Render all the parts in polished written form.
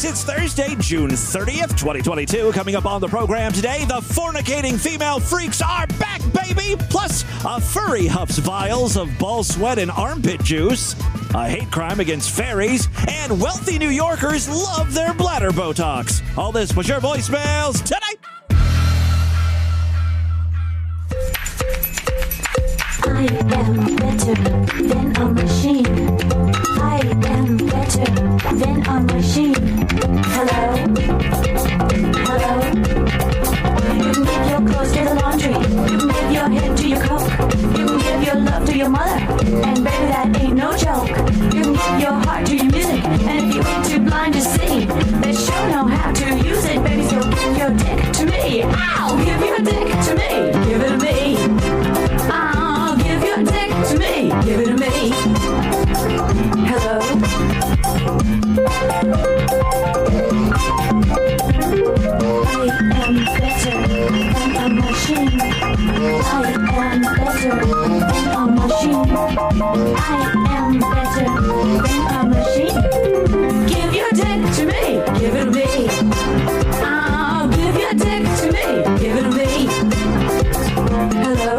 folks. It's Thursday, June 30th, 2022. Coming up on the program today, the fornicating female freaks are back, baby! Plus, a furry huffs vials of ball sweat and armpit juice, a hate crime against fairies, and wealthy New Yorkers love their bladder Botox. All this was your voicemails tonight. I am better than a machine. I am better than a machine. Hello? Hello? You can give your clothes to the laundry. You can give your head to your coke. You can give your love to your mother. And baby, that ain't no joke. You can give your heart to your music. And if you ain't too blind to see, they sure know how to use it. Baby, so give your dick to me. Ow! Give your dick to me. Give it to me. Give your dick to me. Give it to me. Hello? I am better than a machine. I am better than a machine. I am better than a machine. Give your dick to me. Give it to me. Give your dick to me. Give it to me. Hello?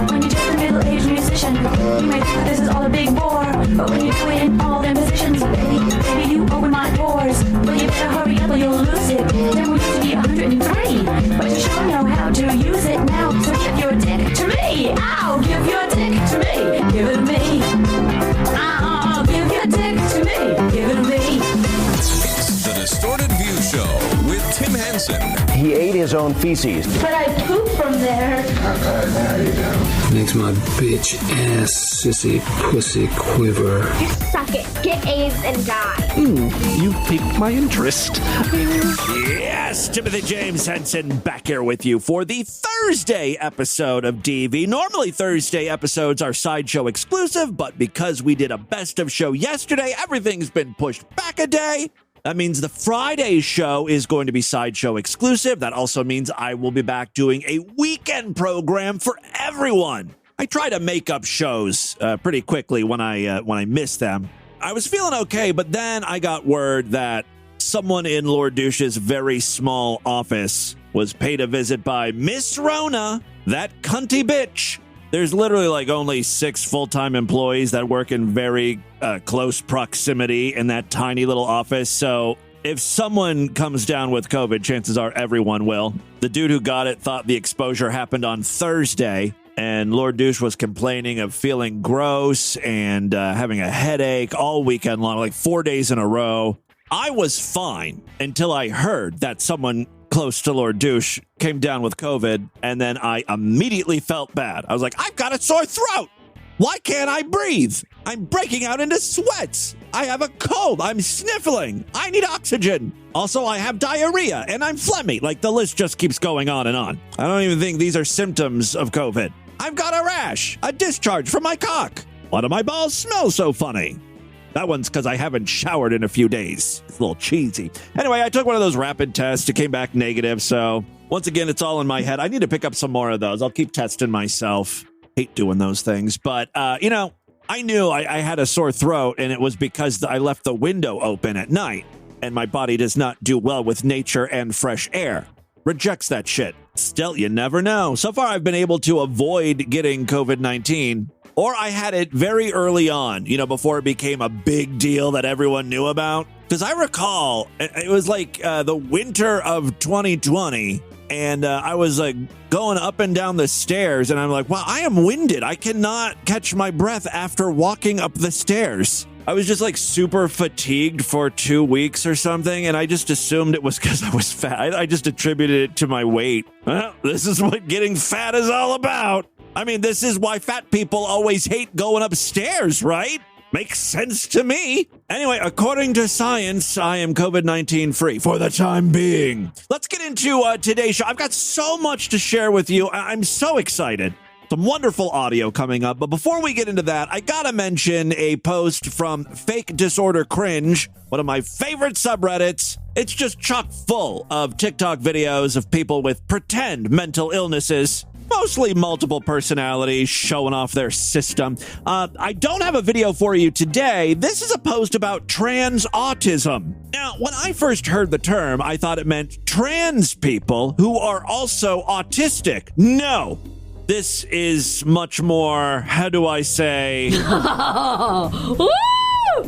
When you're just a middle-aged musician, you may think that this is all a big bore. But when you're doing all them positions, baby, you open my pores. Well, you better hurry up or you'll lose it. Then we used to be 103, but you sure know how to use it now. So give your dick to me. Ow! Give your dick to me. Give it to me. Ow! Give your dick to me. Give it to me. It's the Distorted View Show with Tim Henson. He ate his own feces. But I poop from there. Makes my bitch ass sissy pussy quiver. You suck it. Get AIDS and die. You piqued my interest. Yes, Timothy James Henson back here with you for the Thursday episode of DV. Normally, Thursday episodes are Sideshow exclusive, but because we did a best of show yesterday, everything's been pushed back a day. That means the Friday show is going to be Sideshow exclusive. That also means I will be back doing a weekend program for everyone. I try to make up shows pretty quickly when I miss them. I was feeling okay, but then I got word that someone in Lord Douche's very small office was paid a visit by Miss Rona, that cunty bitch. There's literally like only 6 full-time employees that work in very close proximity in that tiny little office. So if someone comes down with COVID, chances are everyone will. The dude who got it thought the exposure happened on Thursday, and Lord Douche was complaining of feeling gross and having a headache all weekend long, like 4 days in a row. I was fine until I heard that someone close to Lord Douche came down with COVID, and then I immediately felt bad. I was like, I've got a sore throat. Why can't I breathe? I'm breaking out into sweats. I have a cold. I'm sniffling. I need oxygen. Also, I have diarrhea, and I'm phlegmy. Like, the list just keeps going on and on. I don't even think these are symptoms of COVID. I've got a rash, a discharge from my cock. Why do my balls smell so funny? That one's because I haven't showered in a few days. It's a little cheesy. Anyway, I took one of those rapid tests. It came back negative. So once again, it's all in my head. I need to pick up some more of those. I'll keep testing myself. Hate doing those things. But, I knew I had a sore throat, and it was because I left the window open at night. And my body does not do well with nature and fresh air. Rejects that shit. Still, you never know. So far, I've been able to avoid getting COVID-19. Or I had it very early on, before it became a big deal that everyone knew about. Because I recall, it was like the winter of 2020, and I was like going up and down the stairs, and I'm like, wow, I am winded. I cannot catch my breath after walking up the stairs. I was just like super fatigued for 2 weeks or something, and I just assumed it was because I was fat. I just attributed it to my weight. Well, this is what getting fat is all about. I mean, this is why fat people always hate going upstairs, right? Makes sense to me. Anyway, according to science, I am COVID-19 free for the time being. Let's get into today's show. I've got so much to share with you. I'm so excited. Some wonderful audio coming up. But before we get into that, I gotta mention a post from Fake Disorder Cringe, one of my favorite subreddits. It's just chock full of TikTok videos of people with pretend mental illnesses, mostly multiple personalities, showing off their system. I don't have a video for you today. This is a post about TransAutism. Now, when I first heard the term, I thought it meant trans people who are also autistic. No. This is much more, how do I say,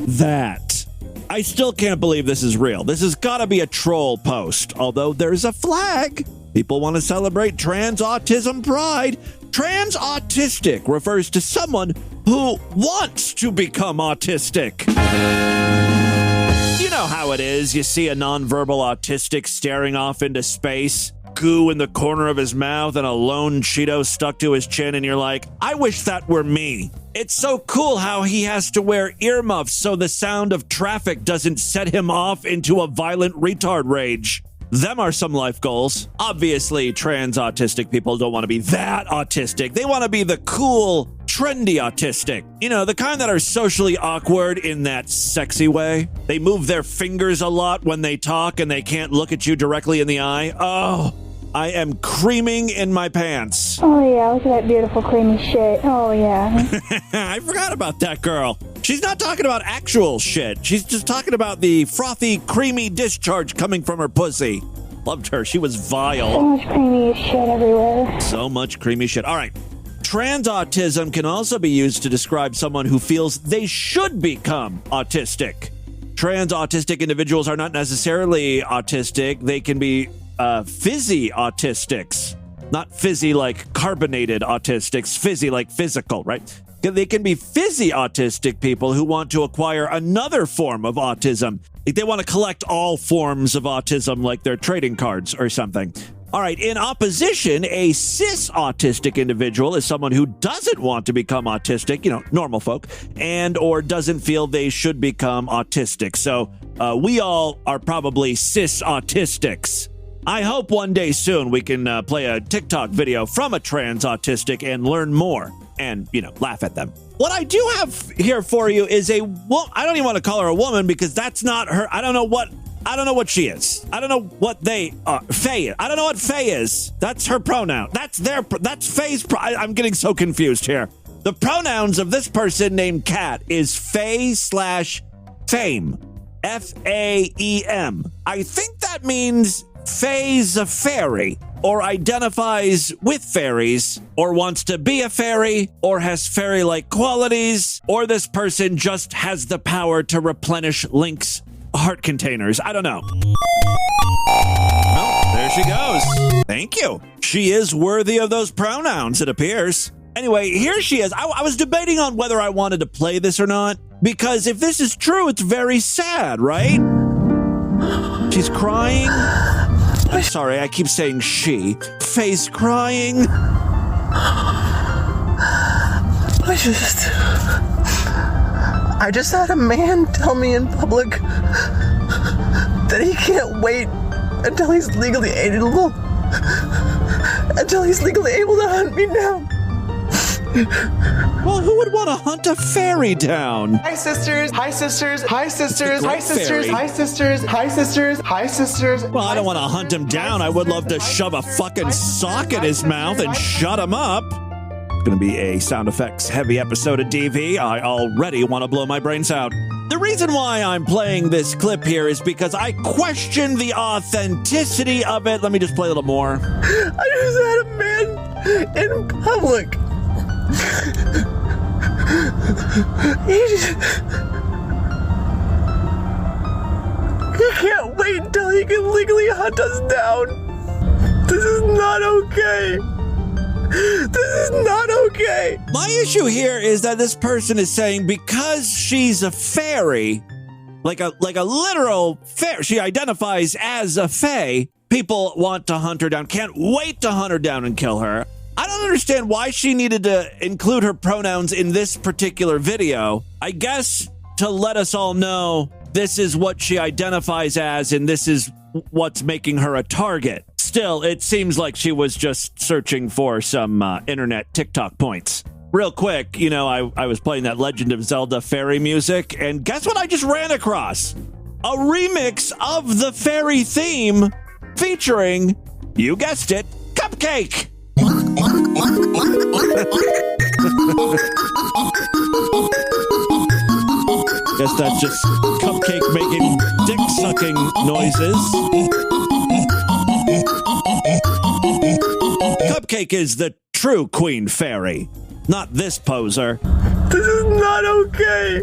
that. I still can't believe this is real. This has got to be a troll post, although there's a flag. People want to celebrate trans autism pride. Trans autistic refers to someone who wants to become autistic. You know how it is. You see a nonverbal autistic staring off into space, goo in the corner of his mouth and a lone Cheeto stuck to his chin, and you're like, I wish that were me. It's so cool how he has to wear earmuffs so the sound of traffic doesn't set him off into a violent retard rage. Them are some life goals. Obviously, trans autistic people don't want to be that autistic. They want to be the cool, trendy autistic. You know, the kind that are socially awkward in that sexy way. They move their fingers a lot when they talk and they can't look at you directly in the eye. Oh, I am creaming in my pants. Oh yeah, look at that beautiful creamy shit. Oh yeah. I forgot about that girl. She's not talking about actual shit. She's just talking about the frothy, creamy discharge coming from her pussy. Loved her. She was vile. So much creamy shit everywhere. So much creamy shit. All right. Trans autism can also be used to describe someone who feels they should become autistic. Trans autistic individuals are not necessarily autistic. They can be fizzy autistics. Not fizzy like carbonated autistics. Fizzy like physical, right? They can be fizzy autistic people who want to acquire another form of autism. They want to collect all forms of autism like their trading cards or something. All right, in opposition, a cis autistic individual is someone who doesn't want to become autistic, you know, normal folk, and or doesn't feel they should become autistic. So we all are probably cis autistics. I hope one day soon we can play a TikTok video from a trans autistic and learn more and, you know, laugh at them. What I do have here for you is I don't even want to call her a woman because that's not her. I don't know what she is. I don't know what they are. Faye. I don't know what Faye is. That's her pronoun. That's Faye's. I'm getting so confused here. The pronouns of this person named Kat is Faye/Fame. F-A-E-M. I think that means Faye's a fairy, or identifies with fairies, or wants to be a fairy, or has fairy-like qualities, or this person just has the power to replenish Link's heart containers. I don't know. Oh, there she goes. Thank you. She is worthy of those pronouns, it appears. Anyway, here she is. I was debating on whether I wanted to play this or not, because if this is true, it's very sad, right? She's crying. I'm sorry, I keep saying she. Faye's crying. I just had a man tell me in public that he can't wait until he's legally able to hunt me down. Well, who would want to hunt a fairy down? Hi sisters, hi sisters, hi sisters, hi Great sisters, fairy. hi sisters, hi sisters, hi sisters. Well, I don't want to hunt him down. I would love to shove a fucking sock in his mouth and shut him up. It's going to be a sound effects heavy episode of DV. I already want to blow my brains out. The reason why I'm playing this clip here is because I question the authenticity of it. Let me just play a little more. I just had a man in public. He can't wait until he can legally hunt us down. This is not okay. This is not okay. My issue here is that this person is saying because she's a fairy, like a literal fairy, she identifies as a fae, people want to hunt her down, can't wait to hunt her down and kill her. I don't understand why she needed to include her pronouns in this particular video. I guess to let us all know this is what she identifies as and this is what's making her a target. Still, it seems like she was just searching for some internet TikTok points. Real quick, you know, I was playing that Legend of Zelda fairy music, and guess what I just ran across? A remix of the fairy theme featuring, you guessed it, Cupcake. Guess that's just Cupcake making dick-sucking noises. Cupcake is the true queen fairy, not this poser. This is not okay.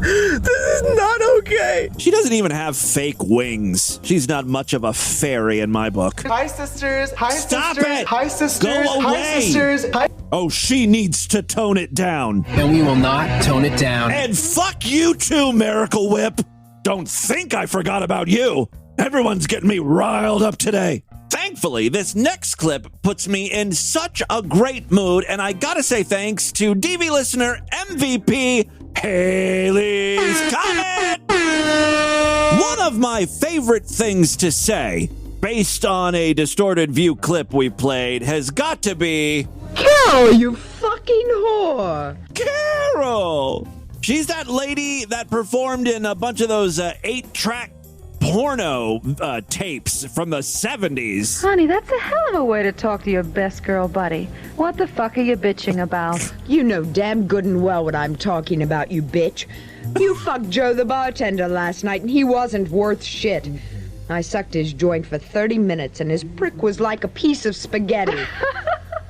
This is not okay. She doesn't even have fake wings. She's not much of a fairy in my book. Hi, sisters. Hi, Stop sisters. it! Hi, sisters. Go away! Hi, sisters. Hi. Oh, she needs to tone it down. And we will not tone it down. And fuck you too, Miracle Whip. Don't think I forgot about you. Everyone's getting me riled up today. Thankfully, this next clip puts me in such a great mood, and I gotta say thanks to DV listener MVP Haley's comment. One of my favorite things to say, based on a distorted view clip we played, has got to be, Carol, you fucking whore! Carol! She's that lady that performed in a bunch of those 8-track porno tapes from the 70s. Honey, that's a hell of a way to talk to your best girl buddy. What the fuck are you bitching about? You know damn good and well what I'm talking about, you bitch. You fucked Joe the bartender last night and he wasn't worth shit. I sucked his joint for 30 minutes and his prick was like a piece of spaghetti.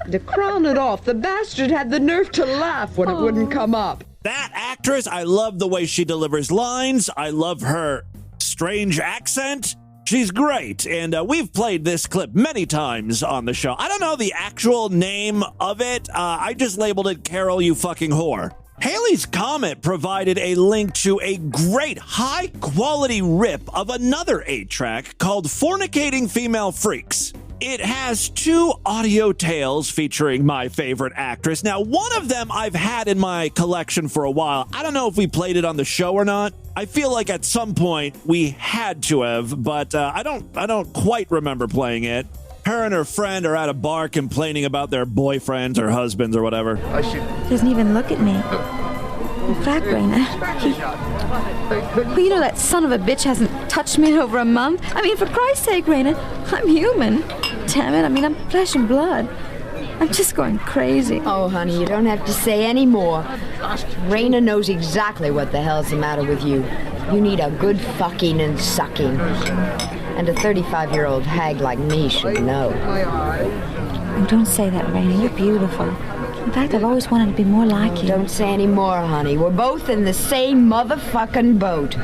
To crown it off, the bastard had the nerve to laugh when it wouldn't come up. That actress, I love the way she delivers lines. I love her strange accent. She's great, and we've played this clip many times on the show. I don't know the actual name of it. I just labeled it Carol, you fucking whore. Haley's comment provided a link to a great high-quality rip of another 8-track called Fornicating Female Freaks. It has 2 audio tales featuring my favorite actress. Now, one of them I've had in my collection for a while. I don't know if we played it on the show or not. I feel like at some point we had to have, but I don't quite remember playing it. Her and her friend are at a bar complaining about their boyfriends or husbands or whatever. Doesn't even look at me. In fact, Raina, well, you know that son of a bitch hasn't touched me in over a month. I mean, for Christ's sake, Raina, I'm human. Damn it, I mean, I'm flesh and blood. I'm just going crazy. Oh, honey, you don't have to say any more. Raina knows exactly what the hell's the matter with you. You need a good fucking and sucking. And a 35-year-old hag like me should know. Oh, don't say that, Raina. You're beautiful. In fact, I've always wanted to be more like you. Don't say any more, honey. We're both in the same motherfucking boat.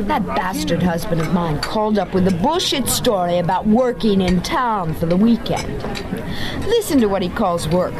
That bastard husband of mine called up with a bullshit story about working in town for the weekend. Listen to what he calls work.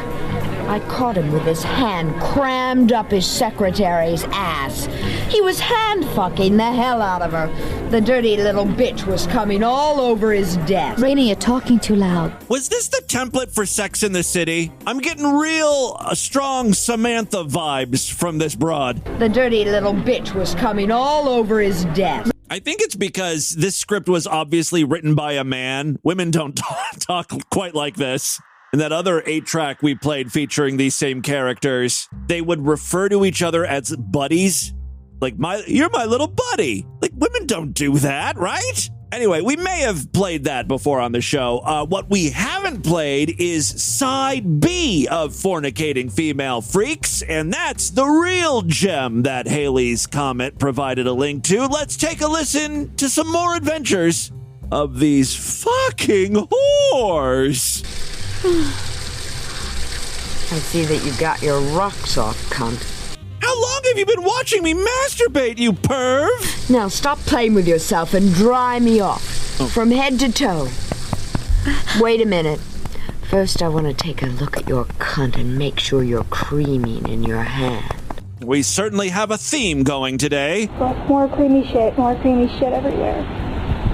I caught him with his hand crammed up his secretary's ass. He was hand-fucking the hell out of her. The dirty little bitch was coming all over his desk. Raina, you're talking too loud. Was this the template for Sex in the City? I'm getting real strong Samantha vibes from this broad. The dirty little bitch was coming all over his desk. I think it's because this script was obviously written by a man. Women don't talk quite like this. And that other 8-track we played featuring these same characters, they would refer to each other as buddies. Like, you're my little buddy. Like, women don't do that, right? Anyway, we may have played that before on the show. What we haven't played is side B of Fornicating Female Freaks, and that's the real gem that Haley's comment provided a link to. Let's take a listen to some more adventures of these fucking whores. I see that you got your rocks off, cunt. How long have you been watching me masturbate, you perv? Now stop playing with yourself and dry me off. From head to toe. Wait a minute. First, I want to take a look at your cunt and make sure you're creaming in your hand. We certainly have a theme going today. More creamy shit everywhere.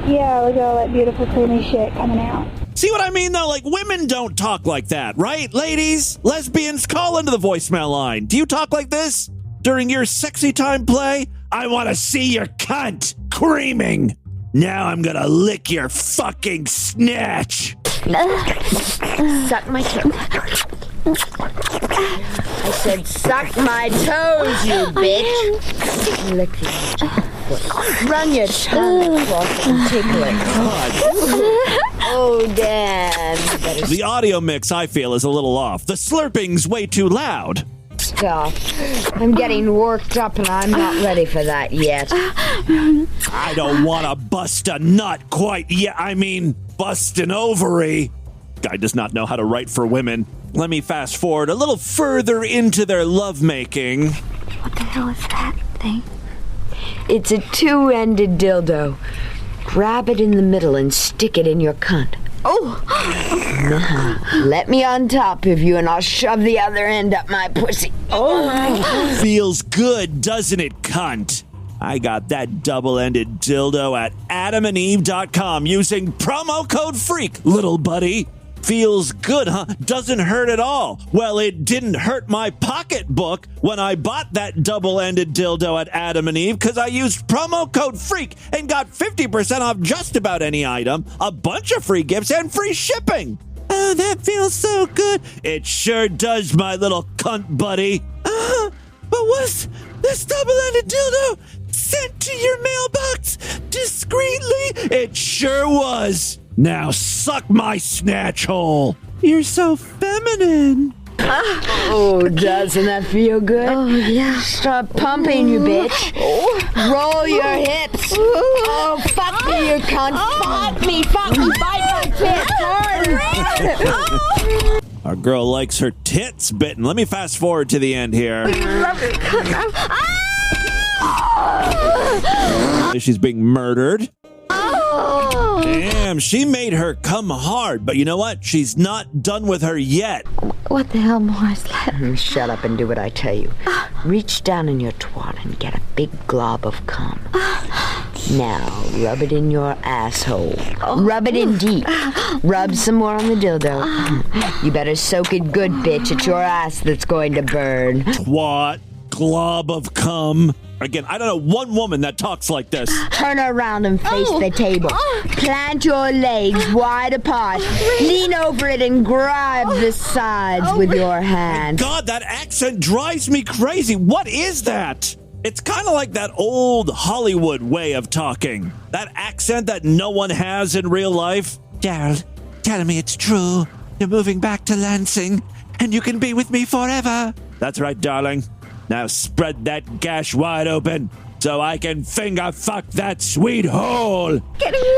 Yeah, look at all that beautiful creamy shit coming out. See what I mean, though? Like, women don't talk like that, right? Ladies, lesbians, call into the voicemail line. Do you talk like this during your sexy time play? I want to see your cunt creaming. Now I'm gonna lick your fucking snatch. Suck my toes. I said suck my toes, you bitch. Lick it. Run your tongue across and tickle it. Oh, damn. The audio mix, I feel, is a little off. The slurping's way too loud. Stop. I'm getting worked up and I'm not ready for that yet. I don't want to bust a nut quite yet. I mean, bust an ovary. Guy does not know how to write for women. Let me fast forward a little further into their lovemaking. What the hell is that thing? It's a two-ended dildo. Grab it in the middle and stick it in your cunt. Oh! Now, let me on top of you and I'll shove the other end up my pussy. Oh! Feels good, doesn't it, cunt? I got that double-ended dildo at adamandeve.com using promo code FREAK, little buddy. Feels good, huh? Doesn't hurt at all. Well, it didn't hurt my pocketbook when I bought that double-ended dildo at Adam and Eve because I used promo code FREAK and got 50% off just about any item, a bunch of free gifts, and free shipping. Oh, that feels so good. It sure does, my little cunt buddy. But was this double-ended dildo sent to your mailbox discreetly? It sure was. Now suck my snatch hole. You're so feminine. Oh, doesn't that feel good? Oh, yeah. Start pumping, you bitch. Roll your hips. Oh, fuck me, you cunt. Fuck me, bite my tits. Our girl likes her tits bitten. Let me fast forward to the end here. She's being murdered. Damn, she made her come hard, but you know what? She's not done with her yet. What the hell more is left? Shut up and do what I tell you. Reach down in your twat and get a big glob of cum. Now, rub it in your asshole. Rub it in deep. Rub some more on the dildo. You better soak it good, bitch. It's your ass that's going to burn. Twat, glob of cum. Again, I don't know one woman that talks like this. Turn around and face the table. Plant your legs wide apart. Lean over it and grab the sides with your hand. God, that accent drives me crazy. What is that? It's kind of like that old Hollywood way of talking. That accent that no one has in real life. Daryl, tell me it's true. You're moving back to Lansing, and you can be with me forever. That's right, darling. Now spread that gash wide open so I can finger fuck that sweet hole.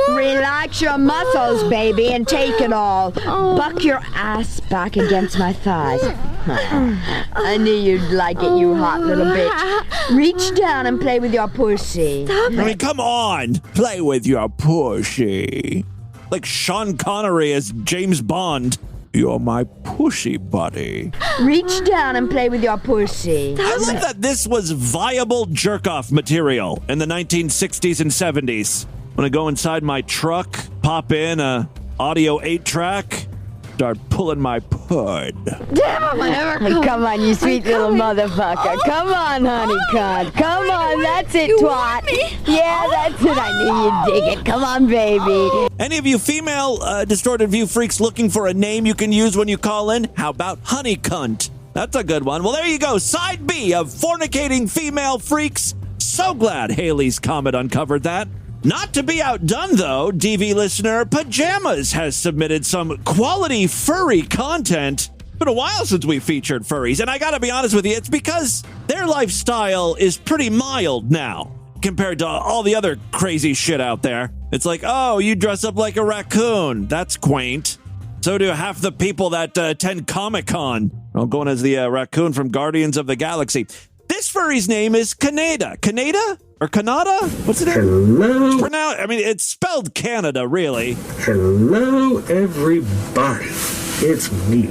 Relax your muscles, baby, and take it all. Buck your ass back against my thighs. I knew you'd like it, you hot little bitch. Reach down and play with your pussy. I mean, come on. Play with your pussy. Like Sean Connery as James Bond. You're my pussy buddy. Reach down and play with your pussy. I love that this was viable jerk-off material in the 1960s and 70s. When I go inside my truck, pop in a audio 8-track, start pulling my pud. Come on, you sweet little motherfucker. Come on, honey cunt. Come on, that's it, twat. Yeah, that's it. I knew you'd dig it. Come on, baby. Any of you female Distorted View freaks looking for a name you can use when you call in? How about Honey Cunt? That's a good one. Well, there you go. Side B of Fornicating Female Freaks. So glad Haley's Comet uncovered that. Not to be outdone, though, DV listener Pajamas has submitted some quality furry content. It's been a while since we featured furries, and I gotta be honest with you, it's because their lifestyle is pretty mild now compared to all the other crazy shit out there. It's like, oh, you dress up like a raccoon. That's quaint. So do half the people that attend Comic-Con. I'm going as the raccoon from Guardians of the Galaxy. This furry's name is Canada. Canada? Or Canada? What's it? Hello. I mean, it's spelled Canada, really. Hello, everybody. It's me,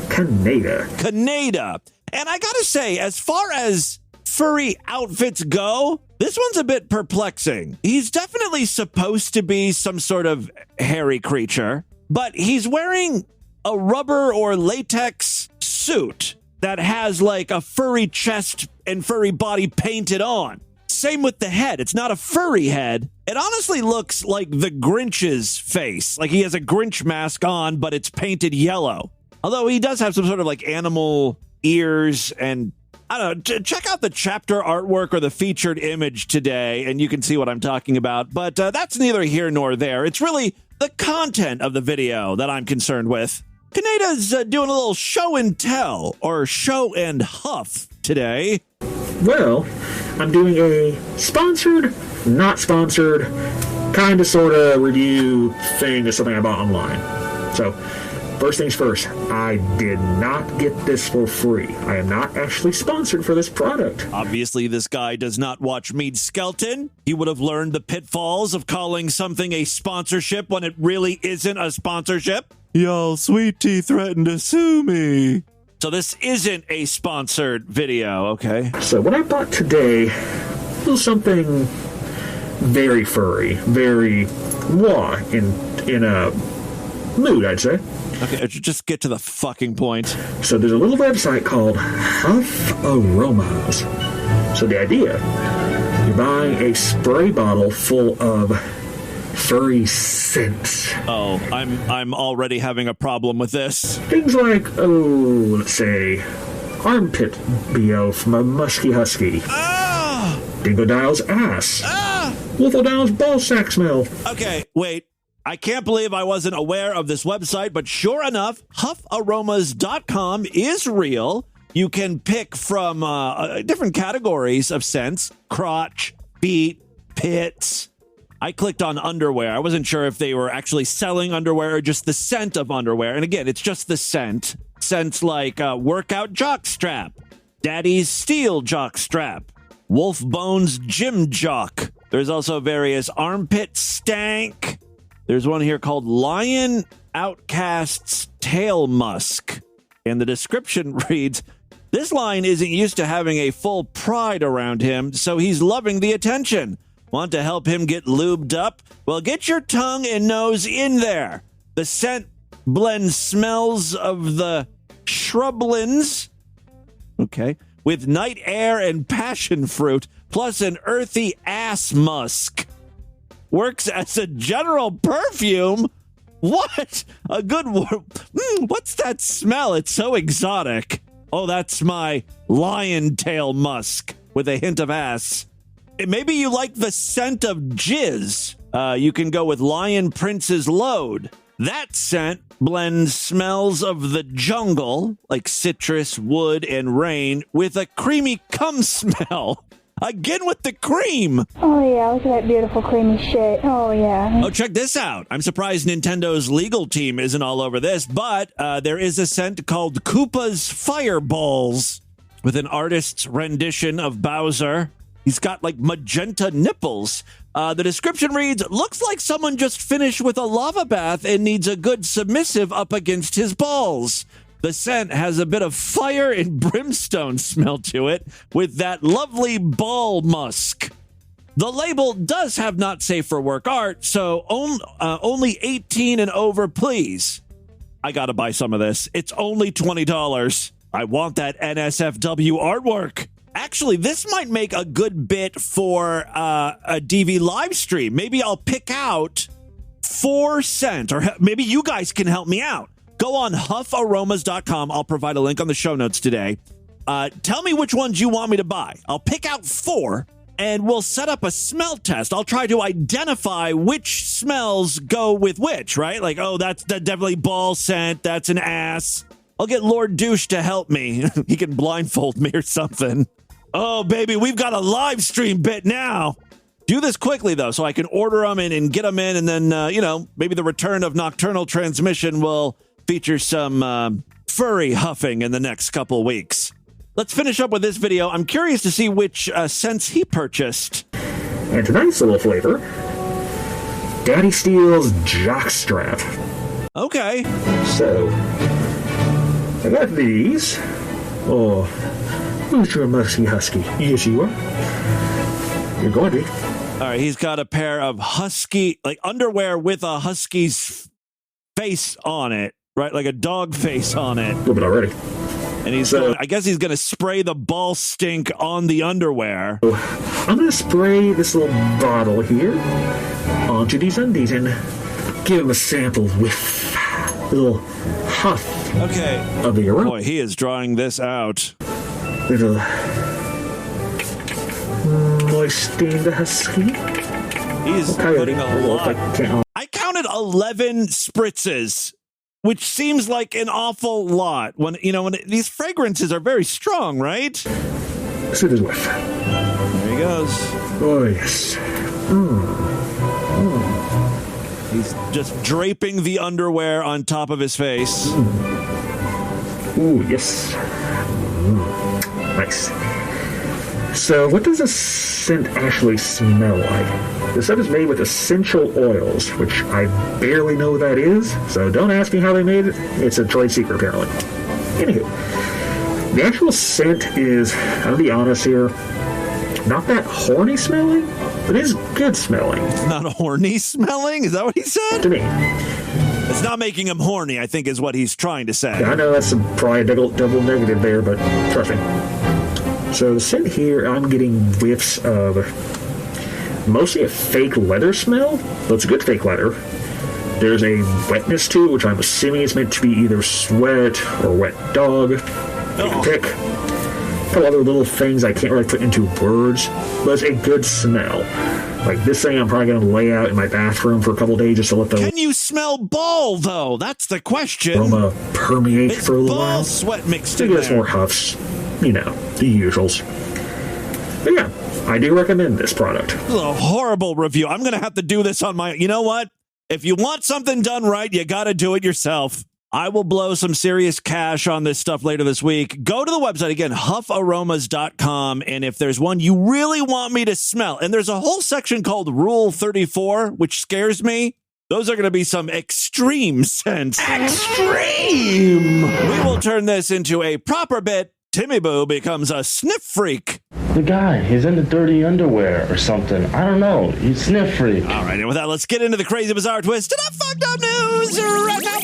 Canada. Canada. And I gotta say, as far as furry outfits go, this one's a bit perplexing. He's definitely supposed to be some sort of hairy creature, but he's wearing a rubber or latex suit that has like a furry chest and furry body painted on. Same with the head. It's not a furry head. It honestly looks like the Grinch's face. Like he has a Grinch mask on, but it's painted yellow. Although he does have some sort of like animal ears and I don't know. Check out the chapter artwork or the featured image today and you can see what I'm talking about. But that's neither here nor there. It's really the content of the video that I'm concerned with. Kaneda's doing a little show and tell or show and huff today. Well, I'm doing a sponsored, not sponsored, kind of sort of review thing of something I bought online. So, first things first, I did not get this for free. I am not actually sponsored for this product. Obviously, this guy does not watch Mead Skelton. He would have learned the pitfalls of calling something a sponsorship when it really isn't a sponsorship. Yo, Sweet Tea threatened to sue me. So this isn't a sponsored video, okay? So what I bought today was something very furry, very raw in a mood, I'd say. Okay, just get to the fucking point. So there's a little website called Huff Aromas. So the idea, you're buying a spray bottle full of furry scents. Oh, I'm already having a problem with this. Things like, let's say, Armpit BO from a Musky Husky. Ah! Dingodale's ass. Ah! Wolfodale's ballsack smell. Okay, wait. I can't believe I wasn't aware of this website, but sure enough, HuffAromas.com is real. You can pick from different categories of scents: crotch, feet, pits. I clicked on underwear. I wasn't sure if they were actually selling underwear or just the scent of underwear. And again, it's just the scent. Scents like workout jock strap, daddy's steel jock strap, wolf bones gym jock. There's also various armpit stank. There's one here called Lion Outcast's Tail Musk. And the description reads, this lion isn't used to having a full pride around him, so he's loving the attention. Want to help him get lubed up? Well, get your tongue and nose in there. The scent blends smells of the shrublands, okay, with night air and passion fruit, plus an earthy ass musk. Works as a general perfume? What? A good word. What's that smell? It's so exotic. Oh, that's my lion tail musk with a hint of ass. Maybe you like the scent of jizz. You can go with Lion Prince's Load. That scent blends smells of the jungle, like citrus, wood, and rain, with a creamy cum smell. Again with the cream. Oh, yeah, look at that beautiful creamy shit. Oh, yeah. Oh, check this out. I'm surprised Nintendo's legal team isn't all over this, but there is a scent called Koopa's Fireballs with an artist's rendition of Bowser. He's got like magenta nipples. The description reads, looks like someone just finished with a lava bath and needs a good submissive up against his balls. The scent has a bit of fire and brimstone smell to it with that lovely ball musk. The label does have not safe for work art, so only 18 and over, please. I gotta buy some of this. It's only $20. I want that NSFW artwork. Actually, this might make a good bit for a DV live stream. Maybe I'll pick out 4 scents, or maybe you guys can help me out. Go on HuffAromas.com. I'll provide a link on the show notes today. Tell me which ones you want me to buy. I'll pick out 4, and we'll set up a smell test. I'll try to identify which smells go with which, right? Like, oh, that's definitely ball scent. That's an ass. I'll get Lord Douche to help me. He can blindfold me or something. Oh, baby, we've got a live stream bit now. Do this quickly, though, so I can order them and get them in, and then, maybe the return of Nocturnal Transmission will feature some furry huffing in the next couple weeks. Let's finish up with this video. I'm curious to see which scents he purchased. And tonight's little flavor, Daddy Steele's Jockstrap. Okay. So, I got these. Oh, who's your Musky Husky? Yes, you are. You're going to be. All right, he's got a pair of husky, like underwear with a husky's face on it, right? Like a dog face on it. A little bit already. And he's going, I guess he's going to spray the ball stink on the underwear. I'm going to spray this little bottle here onto these undies and give him a sample with a little huff of the aroma. Boy, he is drawing this out. Little moisting the husky. He's putting a lot. I counted 11 spritzes, which seems like an awful lot. When these fragrances are very strong, right? See this whiff. There he goes. Oh yes. He's just draping the underwear on top of his face. Ooh, yes. Nice. So, what does this scent actually smell like? The scent is made with essential oils, which I barely know what that is, so don't ask me how they made it. It's a trade secret, apparently. Anywho, the actual scent is, I'll be honest here, not that horny smelling, but it is good smelling. It's not horny smelling? Is that what he said? To me. It's not making him horny, I think is what he's trying to say. Yeah, I know that's probably a double negative there, but trust me. So the scent here, I'm getting whiffs of mostly a fake leather smell, but it's a good fake leather. There's a wetness to it, which I'm assuming is meant to be either sweat or wet dog. You can pick. A couple other little things I can't really put into words, but it's a good smell. Like this thing I'm probably going to lay out in my bathroom for a couple days just to let the... Can you smell ball, though? That's the question. Aroma permeate for a little while. Sweat mixed in there. Get more Huffs. You know, the usuals. But yeah, I do recommend this product. This is a horrible review. I'm going to have to do this on my... You know what? If you want something done right, you got to do it yourself. I will blow some serious cash on this stuff later this week. Go to the website, again, huffaromas.com, and if there's one you really want me to smell, and there's a whole section called Rule 34, which scares me, those are going to be some extreme scents. Extreme! We will turn this into a proper bit. Timmy Boo becomes a sniff freak. The guy, he's in the dirty underwear or something. I don't know. He's sniff freak. All right, and with that, let's get into the crazy, bizarre twist and the fucked up news right now.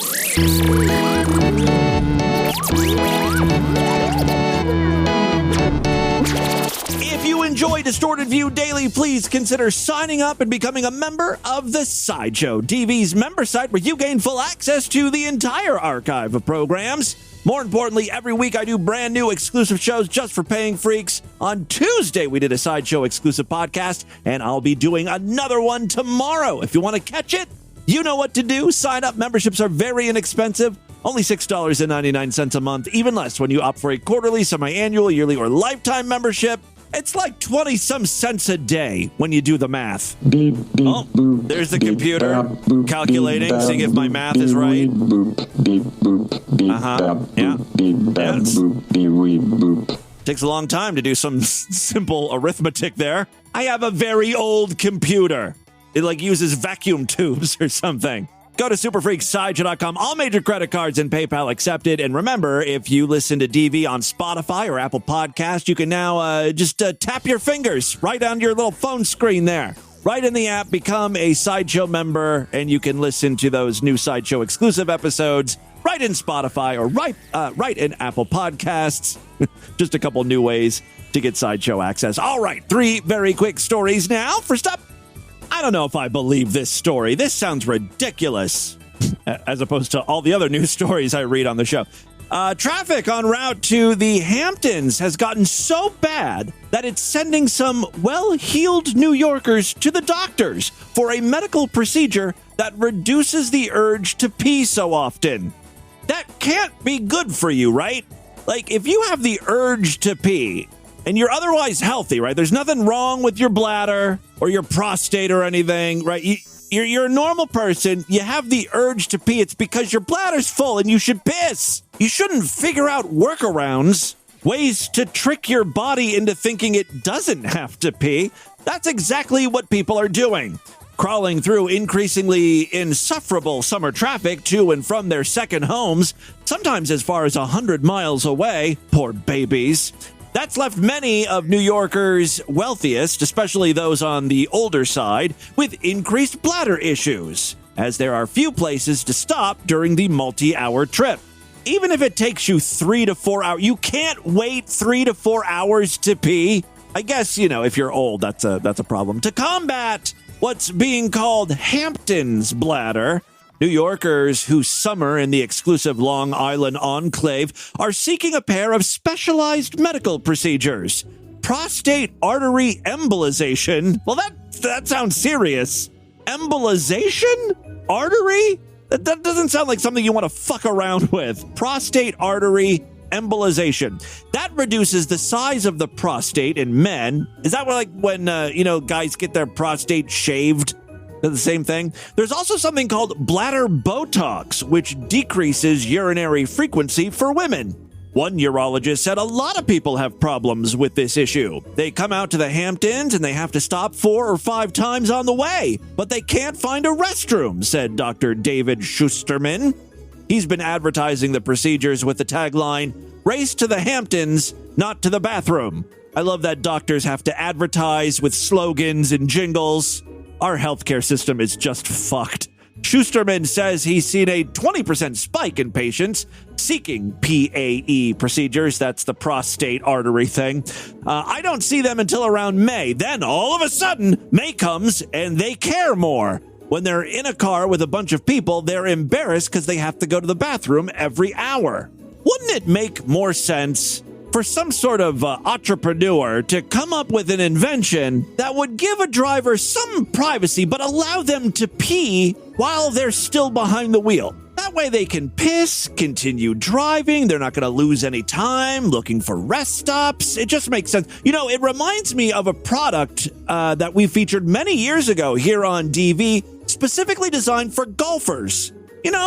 If you enjoy Distorted View Daily, please consider signing up and becoming a member of the Sideshow, DV's member site, where you gain full access to the entire archive of programs. More importantly, every week I do brand new exclusive shows just for paying freaks. On Tuesday, we did a Sideshow exclusive podcast, and I'll be doing another one tomorrow. If you want to catch it, you know what to do. Sign up. Memberships are very inexpensive. Only $6.99 a month, even less when you opt for a quarterly, semi-annual, yearly, or lifetime membership. It's like 20-some cents a day when you do the math. Oh, there's the computer calculating, seeing if my math is right. Yeah. Takes a long time to do some simple arithmetic there. I have a very old computer. It uses vacuum tubes or something. Go to superfreaksideshow.com. All major credit cards and PayPal accepted. And remember, if you listen to DV on Spotify or Apple Podcast, you can now just tap your fingers right on your little phone screen there. Right in the app, become a Sideshow member, and you can listen to those new Sideshow exclusive episodes right in Spotify or right in Apple Podcasts. Just a couple new ways to get Sideshow access. All right, 3 very quick stories now. First up, I don't know if I believe this story. This sounds ridiculous, as opposed to all the other news stories I read on the show. Traffic en route to the Hamptons has gotten so bad that it's sending some well-heeled New Yorkers to the doctors for a medical procedure that reduces the urge to pee so often. That can't be good for you, right? If you have the urge to pee, and you're otherwise healthy, right? There's nothing wrong with your bladder or your prostate or anything, right? You're a normal person. You have the urge to pee. It's because your bladder's full and you should piss. You shouldn't figure out workarounds, ways to trick your body into thinking it doesn't have to pee. That's exactly what people are doing. Crawling through increasingly insufferable summer traffic to and from their second homes, sometimes as far as 100 miles away. Poor babies. That's left many of New Yorkers' wealthiest, especially those on the older side, with increased bladder issues, as there are few places to stop during the multi-hour trip. Even if it takes you 3 to 4 hours, you can't wait 3 to 4 hours to pee. I guess, if you're old, that's a problem. To combat what's being called Hampton's bladder, New Yorkers who summer in the exclusive Long Island enclave are seeking a pair of specialized medical procedures. Prostate artery embolization. Well, that sounds serious. Embolization? Artery? That doesn't sound like something you want to fuck around with. Prostate artery embolization. That reduces the size of the prostate in men. Is that like when, guys get their prostate shaved? They're the same thing. There's also something called bladder Botox, which decreases urinary frequency for women. One urologist said a lot of people have problems with this issue. They come out to the Hamptons and they have to stop 4 or 5 times on the way, but they can't find a restroom, said Dr. David Schusterman. He's been advertising the procedures with the tagline, "Race to the Hamptons, not to the bathroom." I love that doctors have to advertise with slogans and jingles. Our healthcare system is just fucked. Schusterman says he's seen a 20% spike in patients seeking PAE procedures. That's the prostate artery thing. I don't see them until around May. Then all of a sudden, May comes and they care more. When they're in a car with a bunch of people, they're embarrassed because they have to go to the bathroom every hour. Wouldn't it make more sense for some sort of entrepreneur to come up with an invention that would give a driver some privacy but allow them to pee while they're still behind the wheel? That way they can piss, continue driving, they're not going to lose any time looking for rest stops. It just makes sense. It reminds me of a product that we featured many years ago here on DV, specifically designed for golfers.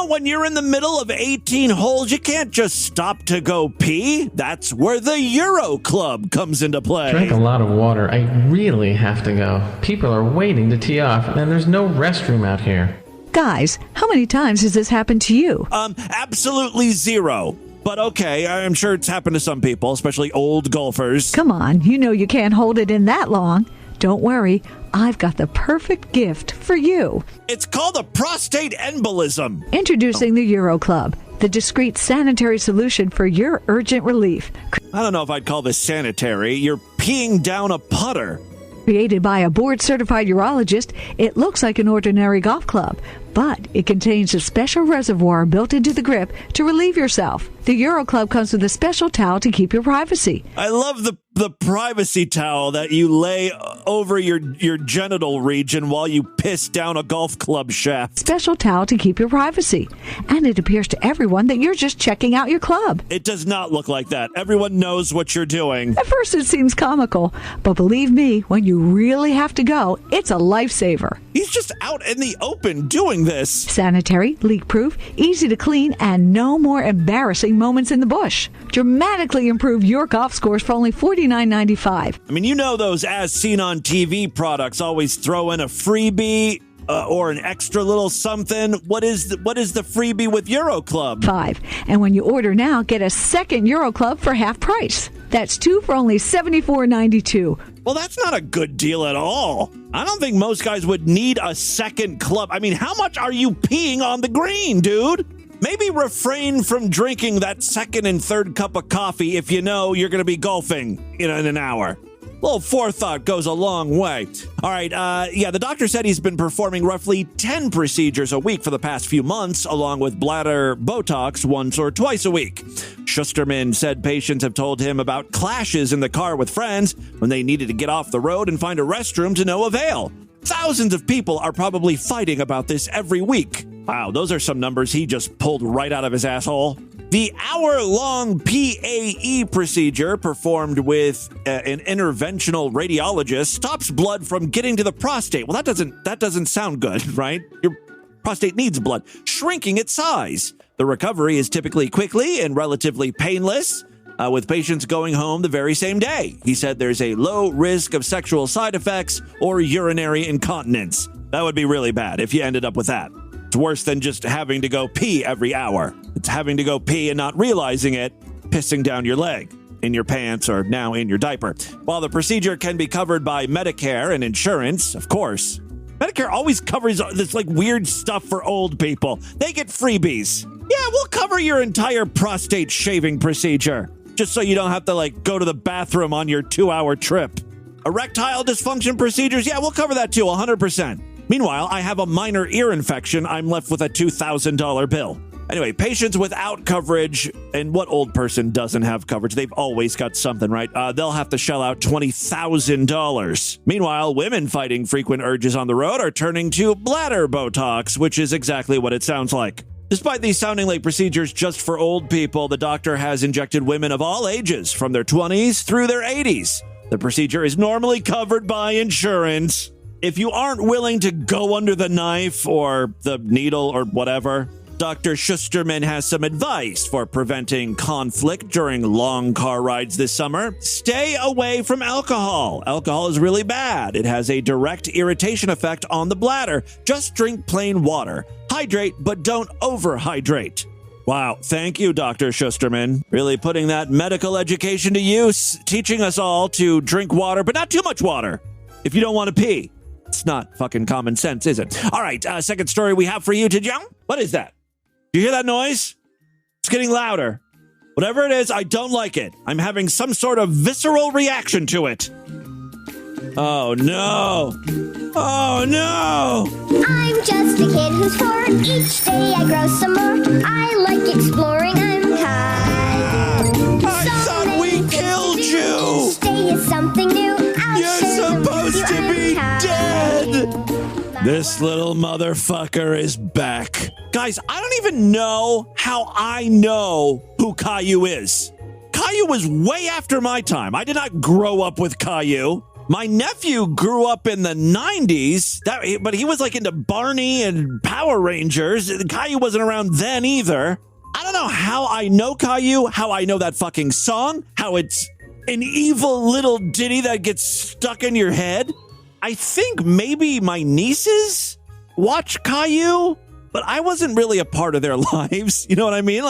When you're in the middle of 18 holes, you can't just stop to go pee. That's where the Euro Club comes into play. Drank a lot of water. I really have to go. People are waiting to tee off, and there's no restroom out here. Guys, how many times has this happened to you? Absolutely 0. But okay, I'm sure it's happened to some people, especially old golfers. Come on, you can't hold it in that long. Don't worry, I've got the perfect gift for you. It's called a prostate embolism. Introducing the Euro Club, the discreet sanitary solution for your urgent relief. I don't know if I'd call this sanitary. You're peeing down a putter. Created by a board-certified urologist, it looks like an ordinary golf club, but it contains a special reservoir built into the grip to relieve yourself. The Euro Club comes with a special towel to keep your privacy. I love the privacy towel that you lay over your genital region while you piss down a golf club shaft. Special towel to keep your privacy. And it appears to everyone that you're just checking out your club. It does not look like that. Everyone knows what you're doing. At first it seems comical, but believe me, when you really have to go, it's a lifesaver. He's just out in the open doing this. Sanitary, leak-proof, easy to clean, and no more embarrassing moments in the bush. Dramatically improve your golf scores for only $49.95. I mean, those as seen on TV products always throw in a freebie or an extra little something. What is the freebie with Euro Club? 5. And when you order now, get a second Euro Club for half price. That's 2 for only $74.92. Well, that's not a good deal at all. I don't think most guys would need a second club. I mean, how much are you peeing on the green, dude? Maybe refrain from drinking that second and third cup of coffee if you know you're going to be golfing in an hour. A little forethought goes a long way. All right, the doctor said he's been performing roughly 10 procedures a week for the past few months, along with bladder Botox once or twice a week. Schusterman said patients have told him about clashes in the car with friends when they needed to get off the road and find a restroom to no avail. Thousands of people are probably fighting about this every week. Wow, those are some numbers he just pulled right out of his asshole. The hour-long PAE procedure performed with an interventional radiologist stops blood from getting to the prostate. Well, that doesn't sound good, right? Your prostate needs blood, shrinking its size. The recovery is typically quickly and relatively painless, with patients going home the very same day. He said there's a low risk of sexual side effects or urinary incontinence. That would be really bad if you ended up with that. It's worse than just having to go pee every hour. It's having to go pee and not realizing it, pissing down your leg, in your pants, or now in your diaper. While the procedure can be covered by Medicare and insurance, of course, Medicare always covers this weird stuff for old people. They get freebies. Yeah, we'll cover your entire prostate shaving procedure, just so you don't have to, go to the bathroom on your 2-hour trip. Erectile dysfunction procedures, yeah, we'll cover that too, 100%. Meanwhile, I have a minor ear infection. I'm left with a $2,000 bill. Anyway, patients without coverage, and what old person doesn't have coverage? They've always got something, right? They'll have to shell out $20,000. Meanwhile, women fighting frequent urges on the road are turning to bladder Botox, which is exactly what it sounds like. Despite these sounding like procedures just for old people, the doctor has injected women of all ages, from their 20s through their 80s. The procedure is normally covered by insurance. If you aren't willing to go under the knife or the needle or whatever, Dr. Schusterman has some advice for preventing conflict during long car rides this summer. Stay away from alcohol. Alcohol is really bad. It has a direct irritation effect on the bladder. Just drink plain water. Hydrate, but don't overhydrate. Wow, thank you, Dr. Schusterman. Really putting that medical education to use, teaching us all to drink water, but not too much water if you don't want to pee. It's not fucking common sense, is it? All right, second story we have for you, Jijang. What is that? You hear that noise? It's getting louder. Whatever it is, I don't like it. I'm having some sort of visceral reaction to it. Oh, no. Oh, no. I'm just a kid who's 4. Each day I grow some more. I like exploring. I'm high. I thought we killed you. Each day is something new. You're supposed to be dead. This little motherfucker is back. Guys, I don't even know how I know who Caillou is. Caillou was way after my time. I did not grow up with Caillou. My nephew grew up in the 90s, but he was into Barney and Power Rangers. Caillou wasn't around then either. I don't know how I know Caillou, how I know that fucking song, how it's an evil little ditty that gets stuck in your head. I think maybe my nieces watch Caillou, but I wasn't really a part of their lives. You know what I mean?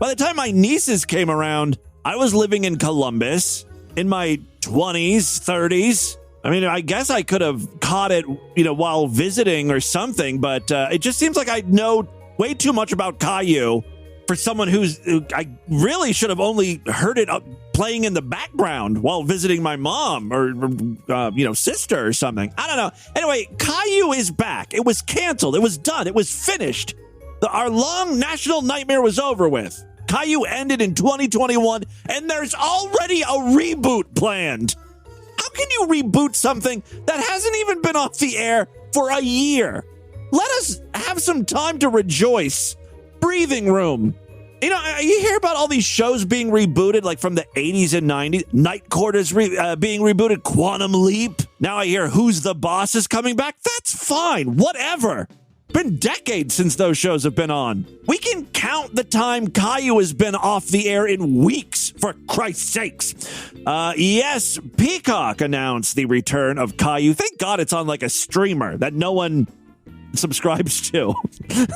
By the time my nieces came around, I was living in Columbus in my 20s, 30s. I mean, I guess I could have caught it, while visiting or something, but it just seems like I know way too much about Caillou for someone who I really should have only heard it playing in the background while visiting my mom or sister or something. I don't know. Anyway, Caillou is back. It was canceled. It was done. It was finished. Our long national nightmare was over with. Caillou ended in 2021, and there's already a reboot planned. How can you reboot something that hasn't even been off the air for a year? Let us have some time to rejoice. Breathing room. You hear about all these shows being rebooted, from the 80s and 90s. Night Court is being rebooted. Quantum Leap. Now I hear Who's the Boss is coming back. That's fine. Whatever. Been decades since those shows have been on. We can count the time Caillou has been off the air in weeks, for Christ's sakes. Yes, Peacock announced the return of Caillou. Thank God it's on a streamer that no one subscribes to.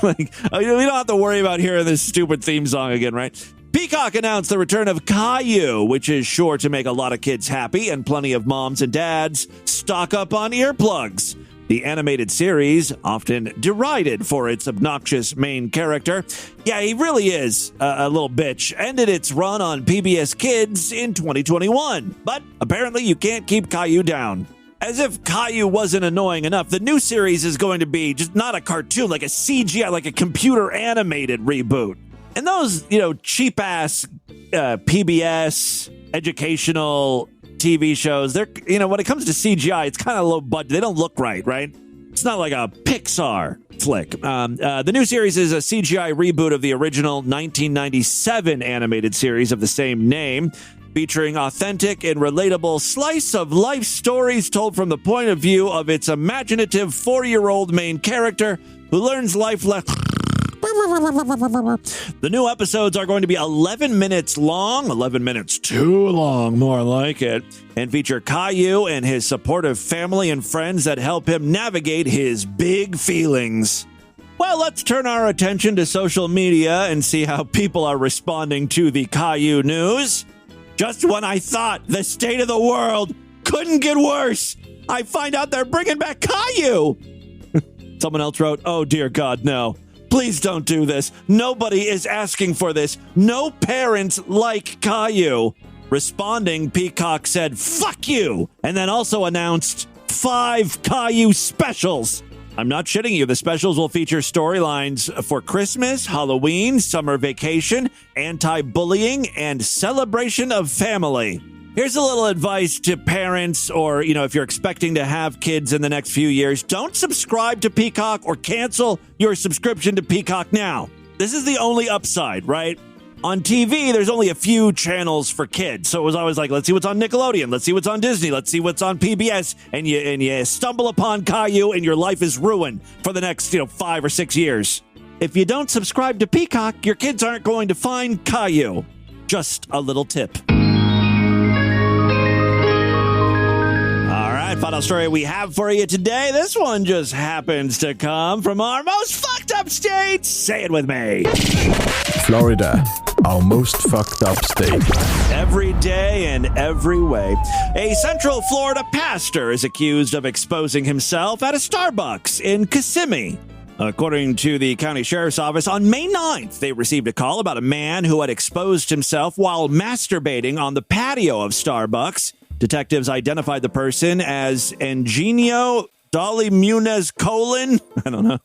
We don't have to worry about hearing this stupid theme song again, right? Peacock announced the return of Caillou, which is sure to make a lot of kids happy, and plenty of moms and dads stock up on earplugs. The animated series, often derided for its obnoxious main character, yeah, he really is a little bitch, ended its run on PBS Kids in 2021. But apparently you can't keep Caillou down. As if Caillou wasn't annoying enough, the new series is going to be just not a cartoon, like a CGI, like a computer animated reboot. And those, cheap-ass PBS educational TV shows, they're, when it comes to CGI, it's kind of low budget. They don't look right? It's not like a Pixar flick. The new series is a CGI reboot of the original 1997 animated series of the same name, featuring authentic and relatable slice-of-life stories told from the point of view of its imaginative 4-year-old main character who learns life lessons. The new episodes are going to be 11 minutes long, 11 minutes too long, more like it, and feature Caillou and his supportive family and friends that help him navigate his big feelings. Well, let's turn our attention to social media and see how people are responding to the Caillou news. Just when I thought the state of the world couldn't get worse, I find out they're bringing back Caillou. Someone else wrote, "Oh dear God, no. Please don't do this. Nobody is asking for this. No parents like Caillou. Responding, Peacock said, "Fuck you," and then also announced 5 Caillou specials. I'm not shitting you. The specials will feature storylines for Christmas, Halloween, summer vacation, anti-bullying, and celebration of family. Here's a little advice to parents or, if you're expecting to have kids in the next few years, don't subscribe to Peacock or cancel your subscription to Peacock now. This is the only upside, right? On TV, there's only a few channels for kids. So it was always like, let's see what's on Nickelodeon. Let's see what's on Disney. Let's see what's on PBS. And you stumble upon Caillou and your life is ruined for the next, 5 or 6 years. If you don't subscribe to Peacock, your kids aren't going to find Caillou. Just a little tip. Final story we have for you today. This one just happens to come from our most fucked up state. Say it with me. Florida, our most fucked up state. Every day and every way. A Central Florida pastor is accused of exposing himself at a Starbucks in Kissimmee. According to the county sheriff's office, on May 9th, they received a call about a man who had exposed himself while masturbating on the patio of Starbucks. Detectives identified the person as Eugenio Dolly Munez Colon. I don't know.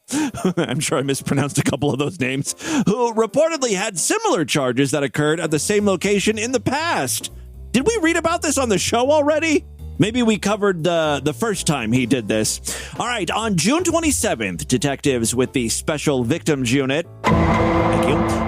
I'm sure I mispronounced a couple of those names. Who reportedly had similar charges that occurred at the same location in the past. Did we read about this on the show already? Maybe we covered the first time he did this. All right, on June 27th, detectives with the Special Victims Unit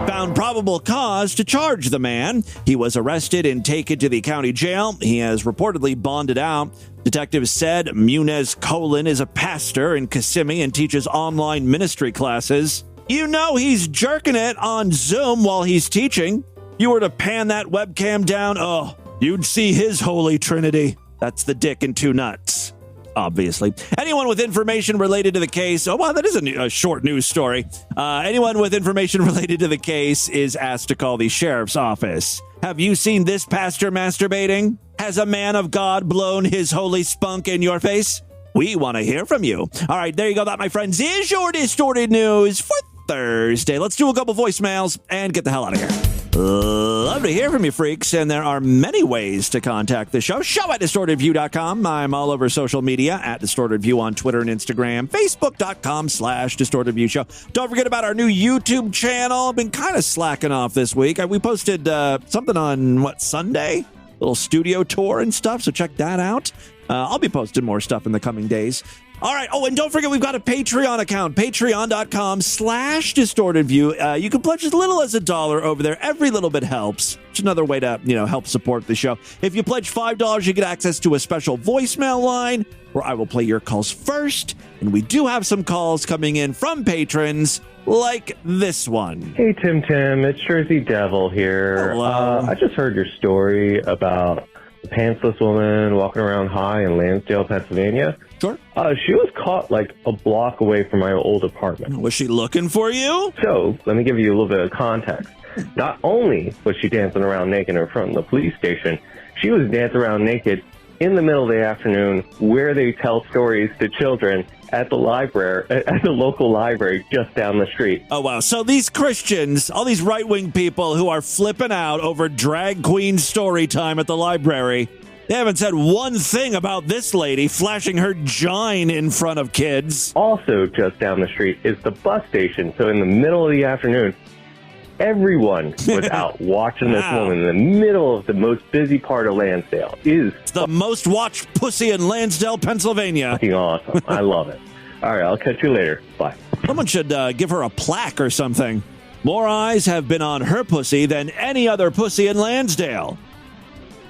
found probable cause to charge the man. He was arrested and taken to the county jail. He has reportedly bonded out. Detectives said Munez Colon is a pastor in Kissimmee and teaches online ministry classes. He's jerking it on Zoom while he's teaching. You were to pan that webcam down, you'd see his holy trinity. That's the dick and 2 nuts, obviously. Anyone with information related to the case, that is a short news story. Anyone with information related to the case is asked to call the sheriff's office. Have you seen this pastor masturbating? Has a man of God blown his holy spunk in your face? We want to hear from you. All right, there you go. That, my friends, is your distorted news for Thursday. Let's do a couple voicemails and get the hell out of here. Love to hear from you, freaks, and there are many ways to contact the show. Show at DistortedView.com. I'm all over social media at DistortedView on Twitter and Instagram. Facebook.com/DistortedViewShow. Don't forget about our new YouTube channel. Been kind of slacking off this week. We posted something on, Sunday? A little studio tour and stuff, so check that out. I'll be posting more stuff in the coming days. All right. Oh, and don't forget, we've got a Patreon account, patreon.com/DistortedView. You can pledge as little as $1 over there. Every little bit helps. It's another way to, help support the show. If you pledge $5, you get access to a special voicemail line where I will play your calls first. And we do have some calls coming in from patrons like this one. Hey, Tim, it's Jersey Devil here. Hello. I just heard your story about the pantsless woman walking around high in Lansdale, Pennsylvania. Sure. She was caught like a block away from my old apartment. Was she looking for you? So, let me give you a little bit of context. Not only was she dancing around naked in front of the police station, she was dancing around naked in the middle of the afternoon where they tell stories to children at the library, at the local library just down the street. Oh, wow. So these Christians, all these right-wing people who are flipping out over drag queen story time at the library, they haven't said one thing about this lady flashing her gine in front of kids. Also just down the street is the bus station. So in the middle of the afternoon, everyone was out watching this woman in the middle of the most busy part of Lansdale. It's the most watched pussy in Lansdale, Pennsylvania. Fucking awesome. I love it. All right, I'll catch you later. Bye. Someone should give her a plaque or something. More eyes have been on her pussy than any other pussy in Lansdale.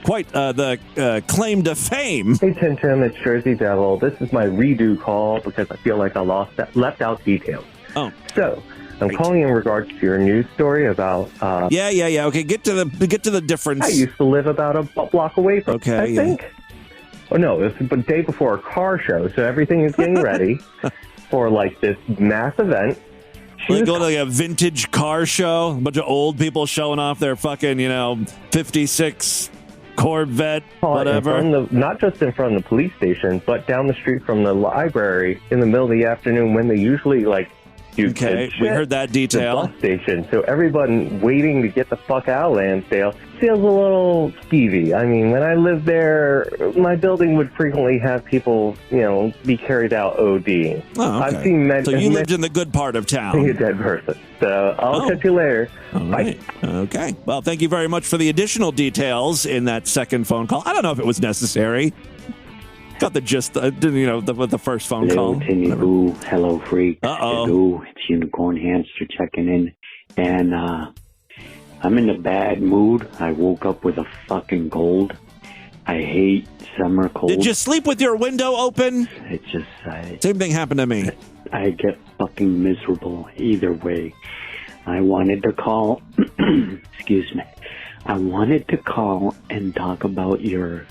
Quite the claim to fame. Hey, Tim, it's Jersey Devil. This is my redo call because I feel like I left out details. Oh. So, I'm calling in regards to your news story about... Yeah. Okay, get to the difference. I used to live about a block away from... Okay, I think. Oh, no, it was the day before a car show, so everything is getting ready for, like, this mass event. They go to like a vintage car show, a bunch of old people showing off their fucking, 56... Corvette, whatever. Not just in front of the police station, but down the street from the library in the middle of the afternoon when they usually, Okay, we heard that detail. The bus station, so everyone waiting to get the fuck out of Lansdale feels a little skeevy. I mean, when I lived there, my building would frequently have people, be carried out OD. Oh, okay. I've seen so you lived in the good part of town. A dead person. So I'll catch you later. All right. Okay. Well, thank you very much for the additional details in that second phone call. I don't know if it was necessary. Got the gist, the first phone Hello, call. Timmy Boo. Hello, freak. Uh-oh. Hello, it's Unicorn Hamster checking in. And I'm in a bad mood. I woke up with a fucking cold. I hate summer cold. Did you sleep with your window open? It's just... Same thing happened to me. I get fucking miserable either way. I wanted to call... excuse me. I wanted to call and talk about your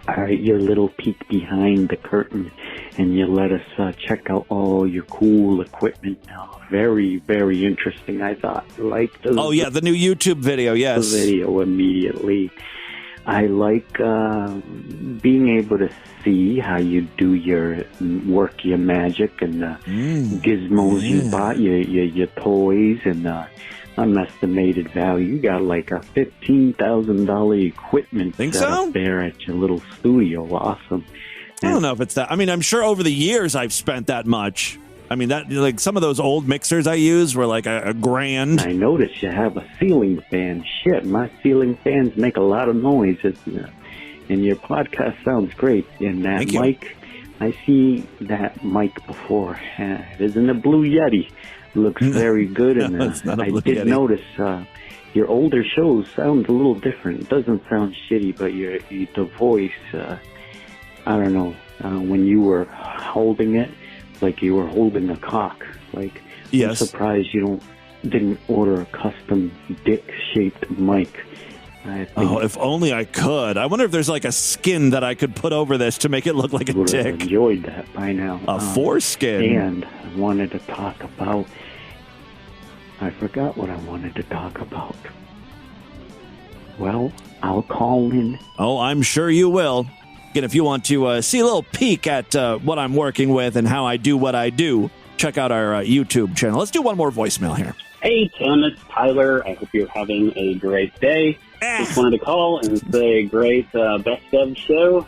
little peek behind the curtain, and you let us check out all your cool equipment. Very, very interesting, I thought. Like the the new YouTube video, yes. The video immediately. I like being able to see how you do your magic and the gizmos you bought, your toys, and unestimated value. You got like a $15,000 equipment set up there at your little studio. Awesome. I don't know if it's that. I mean, I'm sure over the years I've spent that much. I mean, that like some of those old mixers I used were like a grand. I noticed you have a ceiling fan. Shit, my ceiling fans make a lot of noise. And your podcast sounds great. And that mic, I see that mic before. It isn't a Blue Yeti. Looks very good. And I did notice your older shows sound a little different. It doesn't sound shitty, but the voice, I don't know, when you were holding it, like you were holding a cock. Like, yes. I'm surprised you didn't order a custom dick-shaped mic. If only I could. I wonder if there's like a skin that I could put over this to make it look like a dick. dick. I've enjoyed that by now. A foreskin. And I wanted to talk about... I forgot what I wanted to talk about. Well, I'll call in. Oh, I'm sure you will. Again, if you want to see a little peek at what I'm working with and how I do what I do, check out our YouTube channel. Let's do one more voicemail here. Hey, Tim, it's Tyler. I hope you're having a great day. Just wanted to call and say great best of show.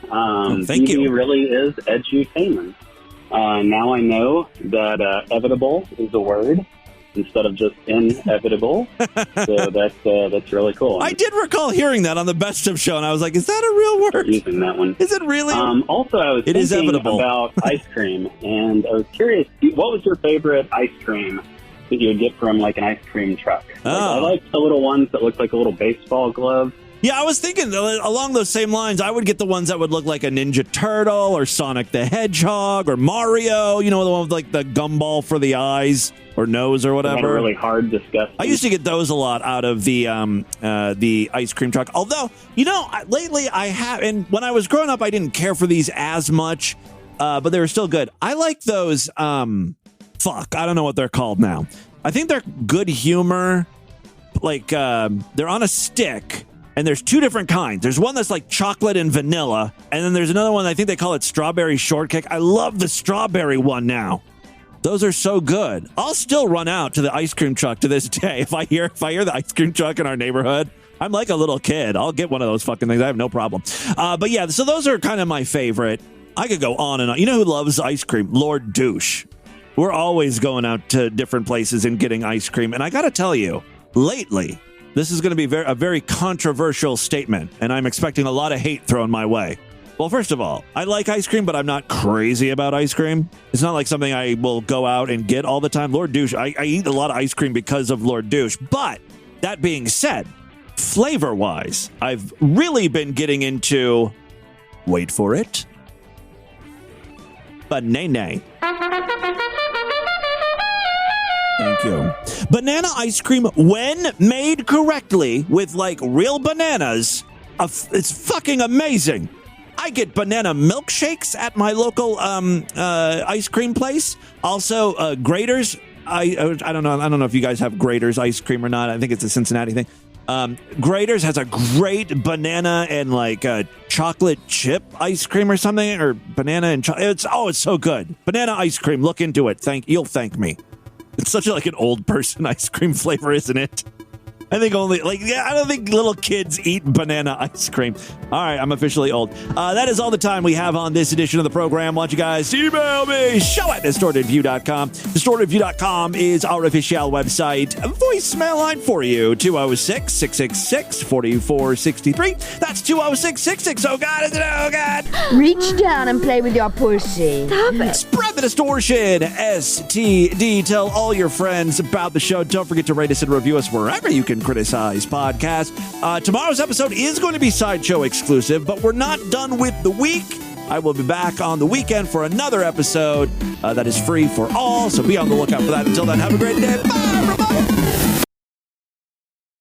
Thank you. TV really is edutainment. Now I know that evitable is a word instead of just inevitable. So that's really cool. I did recall hearing that on the Best of show, and I was like, is that a real word? Start using that one. Is it really? Also, I was thinking about ice cream, and I was curious, what was your favorite ice cream that you would get from like an ice cream truck? I like the little ones that look like a little baseball glove. Yeah, I was thinking along those same lines, I would get the ones that would look like a Ninja Turtle or Sonic the Hedgehog or Mario, the one with like the gumball for the eyes or nose or whatever. Really hard, disgusting. I used to get those a lot out of the ice cream truck. Although, lately I have, and when I was growing up, I didn't care for these as much, but they were still good. I like those, I don't know what they're called now. I think they're Good Humor, like they're on a stick. And there's two different kinds. There's one that's like chocolate and vanilla. And then there's another one, I think they call it strawberry shortcake. I love the strawberry one now. Those are so good. I'll still run out to the ice cream truck to this day. If I hear the ice cream truck in our neighborhood, I'm like a little kid. I'll get one of those fucking things. I have no problem. But yeah, so those are kind of my favorite. I could go on and on. You know who loves ice cream? Lord Douche. We're always going out to different places and getting ice cream. And I got to tell you, lately, this is going to be a very controversial statement, and I'm expecting a lot of hate thrown my way. Well, first of all, I like ice cream, but I'm not crazy about ice cream. It's not like something I will go out and get all the time. Lord Douche, I eat a lot of ice cream because of Lord Douche. But that being said, flavor-wise, I've really been getting into, wait for it, banana. Thank you. Banana ice cream, when made correctly with like real bananas, it's fucking amazing. I get banana milkshakes at my local ice cream place. Also, Grater's. I don't know. I don't know if you guys have Grater's ice cream or not. I think it's a Cincinnati thing. Grader's has a great banana and like chocolate chip ice cream or something, or banana and chocolate. It's so good. Banana ice cream. Look into it. You'll thank me. It's such like an old person ice cream flavor, isn't it? I think I don't think little kids eat banana ice cream. All right, I'm officially old. That is all the time we have on this edition of the program. Why don't you guys email me, show@distortedview.com. Distortedview.com is our official website. A voicemail line for you, 206-666-4463. That's 206-66. Oh, God, is it? Oh, God. Reach down and play with your pussy. Stop it. Spread the distortion. STD. Tell all your friends about the show. Don't forget to rate us and review us wherever you can criticize podcasts. Tomorrow's episode is going to be Sideshow exclusive, but we're not done with the week. I will be back on the weekend for another episode that is free for all, so be on the lookout for that. Until then, have a great day. Bye, everybody.